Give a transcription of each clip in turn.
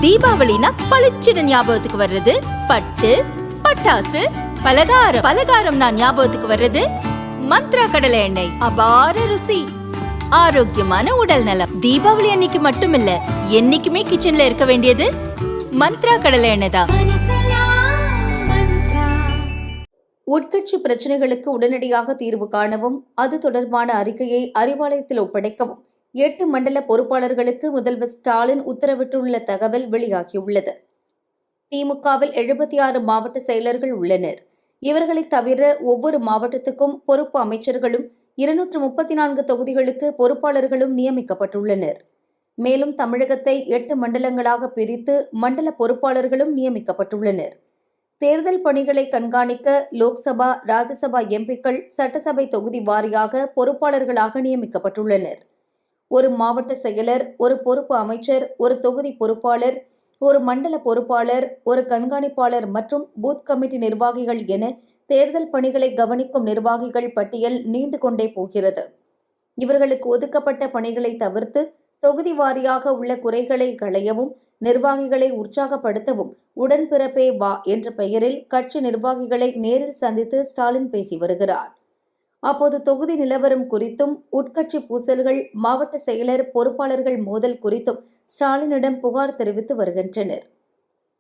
தீபாவளினா பளிச்சுன்னு ஞாபகத்துக்கு வர்றது பட்டு, பட்டாசு, பலகாரம். பலகாரம் நான் ஞாபகத்துக்கு வர்றது மந்த்ரா கடலை எண்ணெய். அபார ருசி, ஆரோக்கியமான உடல் நலம். தீபாவளி அன்னைக்கு மட்டும் இல்ல, என்னைக்குமே கிச்சன்ல இருக்க வேண்டியது மந்த்ரா கடலை எண்ணெய் தான். உட்கட்சி பிரச்சனைகளுக்கு உடனடியாக தீர்வு காணவும் அது தொடர்பான அறிக்கையை அறிவாலயத்தில் ஒப்படைக்கவும் 8 மண்டல பொறுப்பாளர்களுக்கு முதல்வர் ஸ்டாலின் உத்தரவிட்டுள்ள தகவல் வெளியாகியுள்ளது. திமுகவில் 76 மாவட்ட செயலர்கள் உள்ளனர். இவர்களை தவிர ஒவ்வொரு மாவட்டத்துக்கும் பொறுப்பு அமைச்சர்களும் 234 தொகுதிகளுக்கு பொறுப்பாளர்களும் நியமிக்கப்பட்டுள்ளனர். மேலும் தமிழகத்தை 8 மண்டலங்களாக பிரித்து மண்டல பொறுப்பாளர்களும் நியமிக்கப்பட்டுள்ளனர். தேர்தல் பணிகளை கண்காணிக்க லோக்சபா, ராஜ்யசபா எம்பிக்கள் சட்டசபை தொகுதி வாரியாக பொறுப்பாளர்களாக நியமிக்கப்பட்டுள்ளனர். ஒரு மாவட்ட செயலர், ஒரு பொறுப்பு அமைச்சர், ஒரு தொகுதி பொறுப்பாளர், ஒரு மண்டல பொறுப்பாளர், ஒரு கண்காணிப்பாளர் மற்றும் பூத் கமிட்டி நிர்வாகிகள் என தேர்தல் பணிகளை கவனிக்கும் நிர்வாகிகள் பட்டியல் நீண்டு கொண்டே போகிறது. இவர்களுக்கு ஒதுக்கப்பட்ட பணிகளை தவிர்த்து தொகுதி வாரியாக உள்ள குறைகளை களையவும், நிர்வாகிகளை உற்சாகப்படுத்தவும் உடன்பிறப்பே வா என்ற பெயரில் கட்சி நிர்வாகிகளை நேரில் சந்தித்து ஸ்டாலின் பேசி வருகிறார். அப்போது தொகுதி நிலவரம் குறித்தும், உட்கட்சி பூசல்கள், மாவட்ட செயலர் பொறுப்பாளர்கள் மோதல் குறித்தும் ஸ்டாலினிடம் புகார் தெரிவித்து வருகின்றனர்.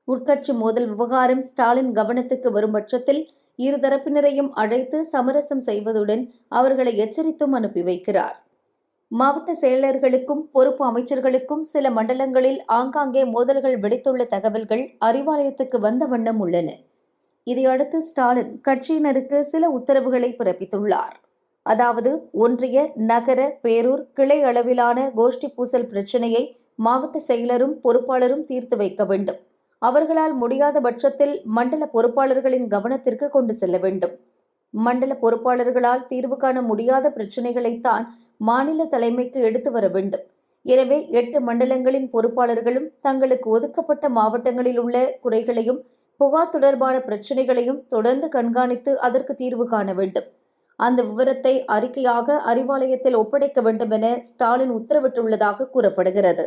உட்கட்சி மோதல் விவகாரம் ஸ்டாலின் கவனத்துக்கு வரும் பட்சத்தில் இருதரப்பினரையும் அழைத்து சமரசம் செய்வதுடன் அவர்களை எச்சரித்தும் அனுப்பி வைக்கிறார். மாவட்ட செயலர்களுக்கும் பொறுப்பு அமைச்சர்களுக்கும் சில மண்டலங்களில் ஆங்காங்கே மோதல்கள் வெடித்துள்ள தகவல்கள் அறிவாலயத்துக்கு வந்த வண்ணம் உள்ளன. இதையடுத்து ஸ்டாலின் கட்சியினருக்கு சில உத்தரவுகளை பிறப்பித்துள்ளார். அதாவது, ஒன்றிய, நகர, பேரூர், கிளை அளவிலான கோஷ்டி பூசல் பிரச்சினையை மாவட்ட செயலரும் பொறுப்பாளரும் தீர்த்து வைக்க வேண்டும். அவர்களால் முடியாத பட்சத்தில் மண்டல பொறுப்பாளர்களின் கவனத்திற்கு கொண்டு செல்ல வேண்டும். மண்டல பொறுப்பாளர்களால் தீர்வு காண முடியாத பிரச்சினைகளைத்தான் மாநில தலைமைக்கு எடுத்து வர வேண்டும். எனவே 8 மண்டலங்களின் பொறுப்பாளர்களும் தங்களுக்கு ஒதுக்கப்பட்ட மாவட்டங்களில் உள்ள குறைகளையும் புகார் தொடர்பான பிரச்சினைகளையும் தொடர்ந்து கண்காணித்து அதற்கு தீர்வு காண வேண்டும். அந்த விவரத்தை அறிக்கையாக அறிவாலயத்தில் ஒப்படைக்க வேண்டும் என ஸ்டாலின் உத்தரவிட்டுள்ளதாக கூறப்படுகிறது.